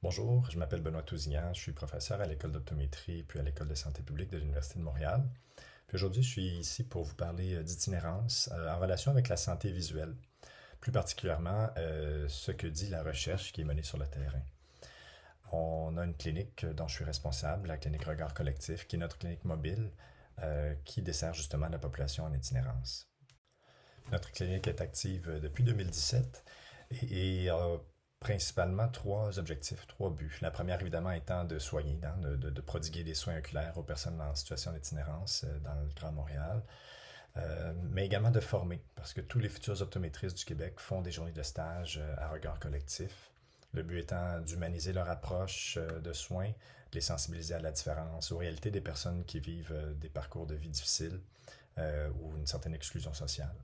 Bonjour, je m'appelle Benoît Tousignan, je suis professeur à l'école d'optométrie puis à l'école de santé publique de l'Université de Montréal. Puis aujourd'hui, je suis ici pour vous parler d'itinérance en relation avec la santé visuelle, plus particulièrement ce que dit la recherche qui est menée sur le terrain. On a une clinique dont je suis responsable, la clinique Regard Collectif, qui est notre clinique mobile qui dessert justement la population en itinérance. Notre clinique est active depuis 2017 et a principalement trois objectifs, trois buts. La première, évidemment, étant de soigner, hein, de prodiguer des soins oculaires aux personnes en situation d'itinérance dans le Grand Montréal, mais également de former, parce que tous les futurs optométristes du Québec font des journées de stage à regard collectif. Le but étant d'humaniser leur approche de soins, de les sensibiliser à la différence, aux réalités des personnes qui vivent des parcours de vie difficiles ou une certaine exclusion sociale.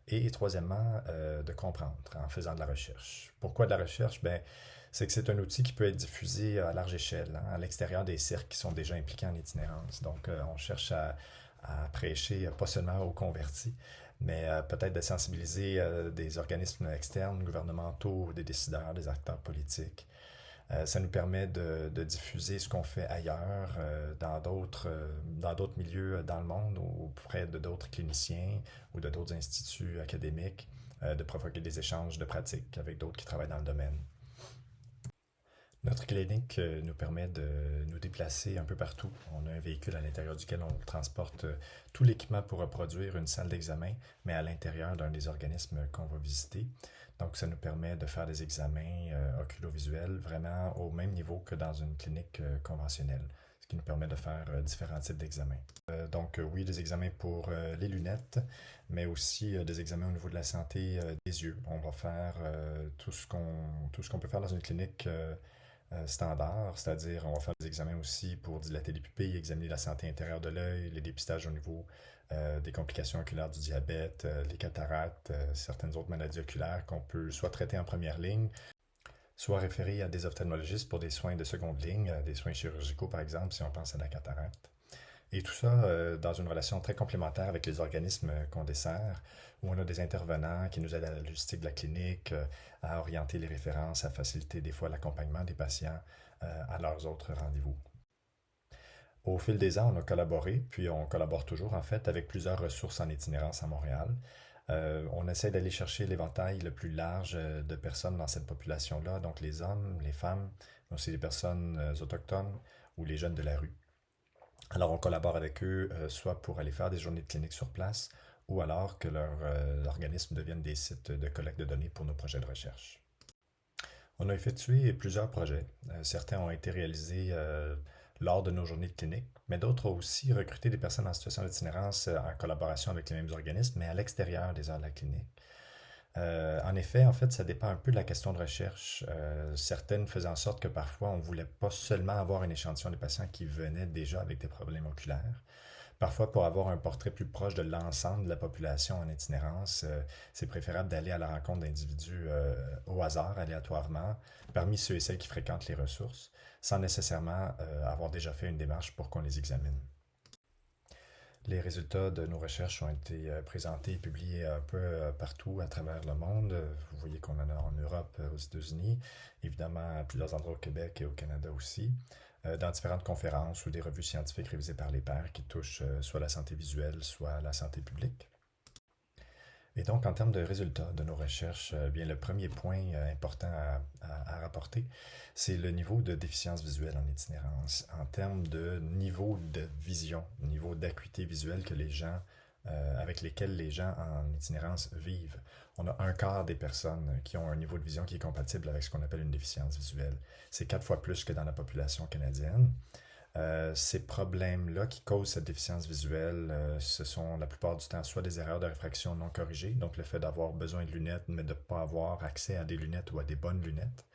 Et troisièmement, de comprendre en faisant de la recherche. Pourquoi de la recherche? Ben, c'est que c'est un outil qui peut être diffusé à large échelle, hein, à l'extérieur des cercles qui sont déjà impliqués en itinérance. Donc, on cherche à prêcher pas seulement aux convertis, mais peut-être de sensibiliser des organismes externes, gouvernementaux, des décideurs, des acteurs politiques. Ça nous permet de diffuser ce qu'on fait ailleurs, dans d'autres milieux dans le monde, auprès de d'autres cliniciens ou de d'autres instituts académiques, de provoquer des échanges de pratiques avec d'autres qui travaillent dans le domaine. Notre clinique nous permet de nous déplacer un peu partout. On a un véhicule à l'intérieur duquel on transporte tout l'équipement pour reproduire une salle d'examen, mais à l'intérieur d'un des organismes qu'on va visiter. Donc, ça nous permet de faire des examens oculovisuels vraiment au même niveau que dans une clinique conventionnelle, ce qui nous permet de faire différents types d'examens. Oui, des examens pour les lunettes, mais aussi des examens au niveau de la santé des yeux. On va faire tout ce qu'on peut faire dans une clinique standard, c'est-à-dire on va faire des examens aussi pour dilater les pupilles, examiner la santé intérieure de l'œil, les dépistages au niveau des complications oculaires du diabète, les cataractes, certaines autres maladies oculaires qu'on peut soit traiter en première ligne, soit référer à des ophtalmologistes pour des soins de seconde ligne, des soins chirurgicaux par exemple, si on pense à la cataracte. Et tout ça dans une relation très complémentaire avec les organismes qu'on dessert, où on a des intervenants qui nous aident à la logistique de la clinique, à orienter les références, à faciliter des fois l'accompagnement des patients à leurs autres rendez-vous. Au fil des ans, on a collaboré, puis on collabore toujours en fait avec plusieurs ressources en itinérance à Montréal. On essaie d'aller chercher l'éventail le plus large de personnes dans cette population-là, donc les hommes, les femmes, mais aussi les personnes autochtones ou les jeunes de la rue. Alors, on collabore avec eux, soit pour aller faire des journées de clinique sur place, ou alors que leur organisme devienne des sites de collecte de données pour nos projets de recherche. On a effectué plusieurs projets. Certains ont été réalisés lors de nos journées de clinique, mais d'autres ont aussi recruté des personnes en situation d'itinérance en collaboration avec les mêmes organismes, mais à l'extérieur des heures de la clinique. En effet, en fait, ça dépend un peu de la question de recherche. Certaines faisaient en sorte que parfois, on ne voulait pas seulement avoir un échantillon des patients qui venaient déjà avec des problèmes oculaires. Parfois, pour avoir un portrait plus proche de l'ensemble de la population en itinérance, c'est préférable d'aller à la rencontre d'individus au hasard, aléatoirement, parmi ceux et celles qui fréquentent les ressources, sans nécessairement avoir déjà fait une démarche pour qu'on les examine. Les résultats de nos recherches ont été présentés et publiés un peu partout à travers le monde. Vous voyez qu'on en a en Europe, aux États-Unis, évidemment à plusieurs endroits au Québec et au Canada aussi, dans différentes conférences ou des revues scientifiques révisées par les pairs qui touchent soit la santé visuelle, soit la santé publique. Et donc, en termes de résultats de nos recherches, bien, le premier point important à rapporter, c'est le niveau de déficience visuelle en itinérance, en termes de niveau de vision, niveau d'acuité visuelle que les gens, avec lesquels les gens en itinérance vivent. On a un quart des personnes qui ont un niveau de vision qui est compatible avec ce qu'on appelle une déficience visuelle. C'est 4 fois plus que dans la population canadienne. Ces problèmes-là qui causent cette déficience visuelle, ce sont la plupart du temps soit des erreurs de réfraction non corrigées, donc le fait d'avoir besoin de lunettes, mais de ne pas avoir accès à des lunettes ou à des bonnes lunettes,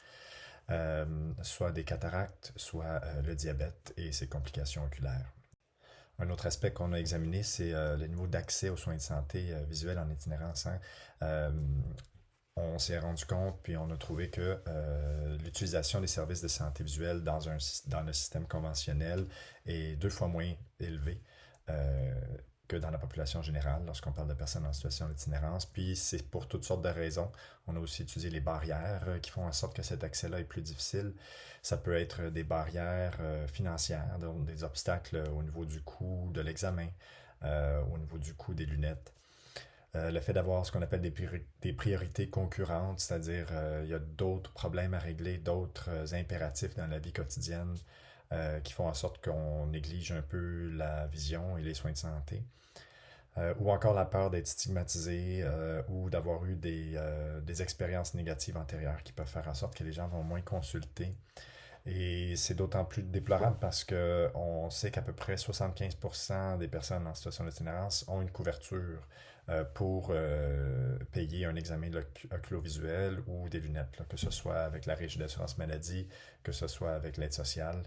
soit des cataractes, soit le diabète et ses complications oculaires. Un autre aspect qu'on a examiné, c'est le niveau d'accès aux soins de santé visuels en itinérance, hein. Euh, on s'est rendu compte, puis on a trouvé que l'utilisation des services de santé visuelle dans le système conventionnel est 2 fois moins élevée. Euh, que dans la population générale lorsqu'on parle de personnes en situation d'itinérance. Puis c'est pour toutes sortes de raisons. On a aussi étudié les barrières qui font en sorte que cet accès-là est plus difficile. Ça peut être des barrières financières, donc des obstacles au niveau du coût de l'examen, au niveau du coût des lunettes. Le fait d'avoir ce qu'on appelle des priorités concurrentes, c'est-à-dire il y a d'autres problèmes à régler, d'autres impératifs dans la vie quotidienne qui font en sorte qu'on néglige un peu la vision et les soins de santé. Ou encore la peur d'être stigmatisé ou d'avoir eu des expériences négatives antérieures qui peuvent faire en sorte que les gens vont moins consulter. Et c'est d'autant plus déplorable parce qu'on sait qu'à peu près 75% des personnes en situation d'itinérance ont une couverture pour payer un examen oculovisuel ou des lunettes, là, que ce soit avec la Régie d'assurance maladie, que ce soit avec l'aide sociale.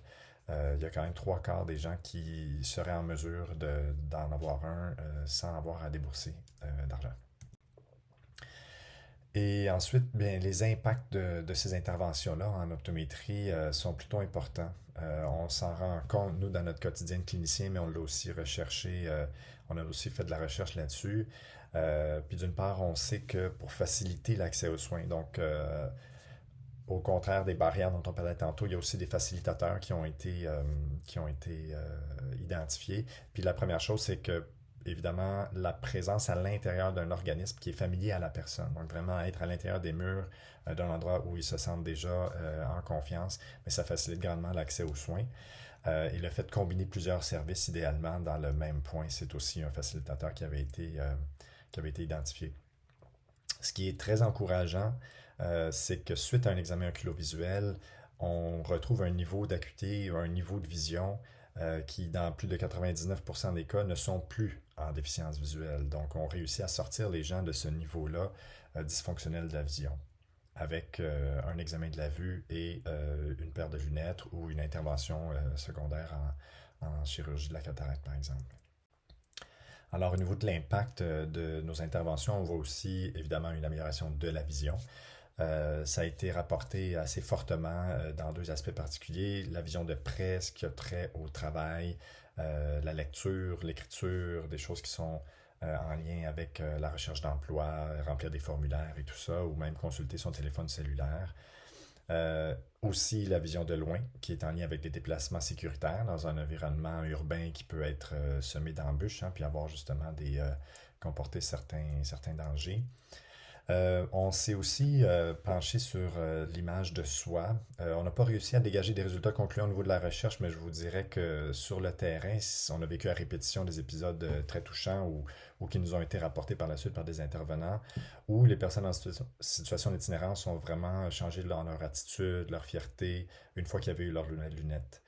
Il y a quand même trois quarts des gens qui seraient en mesure d'en avoir un sans avoir à débourser d'argent. Et ensuite, bien, les impacts de ces interventions-là en optométrie sont plutôt importants. On s'en rend compte, nous, dans notre quotidien de clinicien, mais on l'a aussi recherché, on a aussi fait de la recherche là-dessus. Puis d'une part, on sait que pour faciliter l'accès aux soins, donc au contraire des barrières dont on parlait tantôt, il y a aussi des facilitateurs qui ont été identifiés. Puis la première chose, c'est que évidemment, la présence à l'intérieur d'un organisme qui est familier à la personne. Donc, vraiment être à l'intérieur des murs d'un endroit où ils se sentent déjà en confiance, mais ça facilite grandement l'accès aux soins. Et le fait de combiner plusieurs services idéalement dans le même point, c'est aussi un facilitateur qui avait été identifié. Ce qui est très encourageant, c'est que suite à un examen oculovisuel, on retrouve un niveau d'acuité ou un niveau de vision qui, dans plus de 99% des cas, ne sont plus en déficience visuelle. Donc, on réussit à sortir les gens de ce niveau-là dysfonctionnel de la vision avec un examen de la vue et une paire de lunettes ou une intervention secondaire en chirurgie de la cataracte, par exemple. Alors, au niveau de l'impact de nos interventions, on voit aussi évidemment une amélioration de la vision. Ça a été rapporté assez fortement dans deux aspects particuliers. La vision de près, ce qui a trait au travail, la lecture, l'écriture, des choses qui sont en lien avec la recherche d'emploi, remplir des formulaires et tout ça, ou même consulter son téléphone cellulaire. Aussi la vision de loin, qui est en lien avec des déplacements sécuritaires dans un environnement urbain qui peut être semé d'embûches, hein, puis avoir justement comporter certains dangers. On s'est aussi penché sur l'image de soi. On n'a pas réussi à dégager des résultats concluants au niveau de la recherche, mais je vous dirais que sur le terrain, on a vécu à répétition des épisodes très touchants ou qui nous ont été rapportés par la suite par des intervenants, où les personnes en situation d'itinérance ont vraiment changé leur attitude, leur fierté, une fois qu'ils avaient eu leurs lunettes.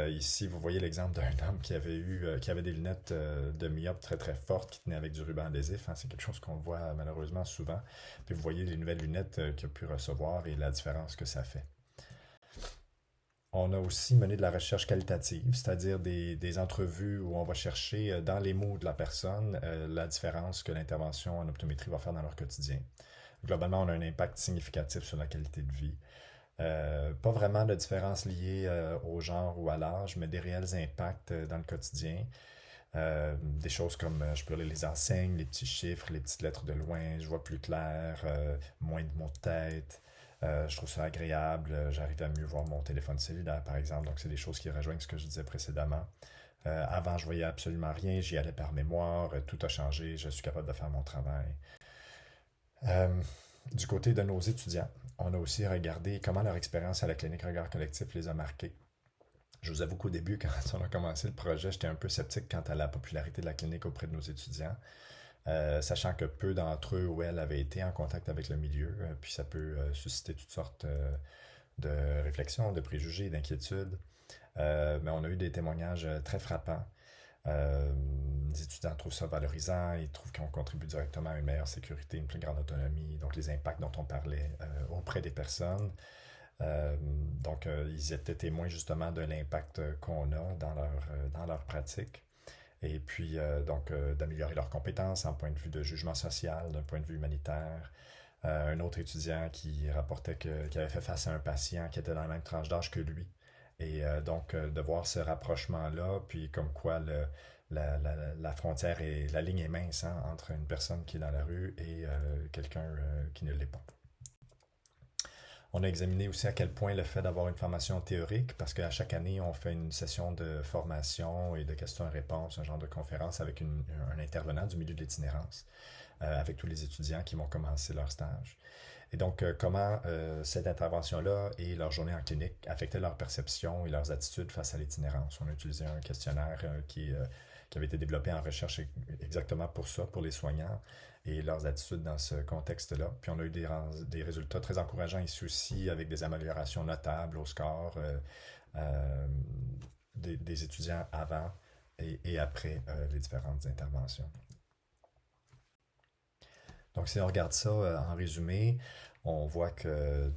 Ici, vous voyez l'exemple d'un homme qui avait des lunettes de myope très très fortes qui tenaient avec du ruban adhésif. Hein. C'est quelque chose qu'on voit malheureusement souvent. Puis vous voyez les nouvelles lunettes qu'il a pu recevoir et la différence que ça fait. On a aussi mené de la recherche qualitative, c'est-à-dire des entrevues où on va chercher dans les mots de la personne la différence que l'intervention en optométrie va faire dans leur quotidien. Globalement, on a un impact significatif sur la qualité de vie. Pas vraiment de différence liée au genre ou à l'âge, mais des réels impacts dans le quotidien. Des choses comme je peux lire les enseignes, les petits chiffres, les petites lettres de loin, je vois plus clair, moins de mots de tête. Je trouve ça agréable, j'arrive à mieux voir mon téléphone cellulaire par exemple, donc c'est des choses qui rejoignent ce que je disais précédemment. Avant, je voyais absolument rien, j'y allais par mémoire, tout a changé, je suis capable de faire mon travail. Du côté de nos étudiants, on a aussi regardé comment leur expérience à la clinique Regard Collectif les a marqués. Je vous avoue qu'au début, quand on a commencé le projet, j'étais un peu sceptique quant à la popularité de la clinique auprès de nos étudiants, sachant que peu d'entre eux ou elles avaient été en contact avec le milieu, puis ça peut susciter toutes sortes de réflexions, de préjugés, d'inquiétudes. Mais on a eu des témoignages très frappants. Les étudiants trouvent ça valorisant, ils trouvent qu'on contribue directement à une meilleure sécurité, une plus grande autonomie, donc les impacts dont on parlait auprès des personnes. Donc, ils étaient témoins justement de l'impact qu'on a dans leur pratique. Et puis, d'améliorer leurs compétences en point de vue de jugement social, d'un point de vue humanitaire. Un autre étudiant qui rapportait qu'il avait fait face à un patient qui était dans la même tranche d'âge que lui Et donc, de voir ce rapprochement-là, puis comme quoi la frontière et la ligne est mince hein, entre une personne qui est dans la rue et quelqu'un qui ne l'est pas. On a examiné aussi à quel point le fait d'avoir une formation théorique, parce qu'à chaque année, on fait une session de formation et de questions-réponses, un genre de conférence avec un intervenant du milieu de l'itinérance, avec tous les étudiants qui vont commencer leur stage. Et donc, comment cette intervention-là et leur journée en clinique affectaient leur perception et leurs attitudes face à l'itinérance. On a utilisé un questionnaire qui avait été développé en recherche exactement pour ça, pour les soignants et leurs attitudes dans ce contexte-là. Puis on a eu des résultats très encourageants ici aussi, avec des améliorations notables au score des étudiants avant et après les différentes interventions. Donc, si on regarde ça en résumé, on voit que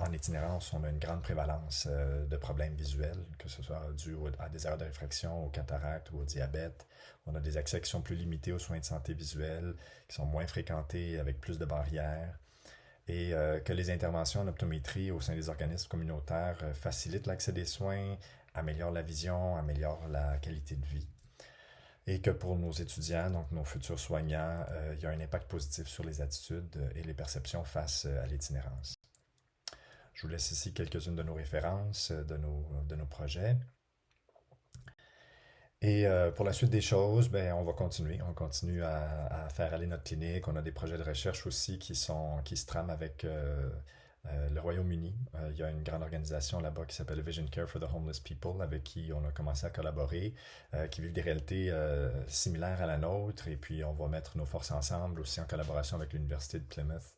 en itinérance, on a une grande prévalence de problèmes visuels, que ce soit dû à des erreurs de réfraction, aux cataractes ou au diabète. On a des accès qui sont plus limités aux soins de santé visuelle, qui sont moins fréquentés avec plus de barrières, et que les interventions en optométrie au sein des organismes communautaires facilitent l'accès des soins, améliorent la vision, améliorent la qualité de vie et que pour nos étudiants, donc nos futurs soignants, il y a un impact positif sur les attitudes et les perceptions face à l'itinérance. Je vous laisse ici quelques-unes de nos références, de nos projets. Et pour la suite des choses, ben, on va continuer. On continue à faire aller notre clinique. On a des projets de recherche aussi qui se trament avec le Royaume-Uni. Il y a une grande organisation là-bas qui s'appelle Vision Care for the Homeless People, avec qui on a commencé à collaborer, qui vivent des réalités similaires à la nôtre. Et puis, on va mettre nos forces ensemble, aussi en collaboration avec l'Université de Plymouth,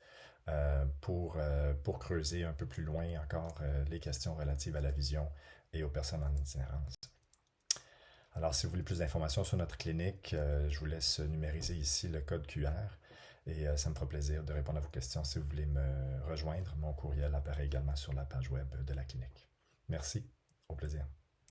pour creuser un peu plus loin encore les questions relatives à la vision et aux personnes en itinérance. Alors, si vous voulez plus d'informations sur notre clinique, je vous laisse numériser ici le code QR et ça me fera plaisir de répondre à vos questions si vous voulez me rejoindre. Mon courriel apparaît également sur la page web de la clinique. Merci, au plaisir.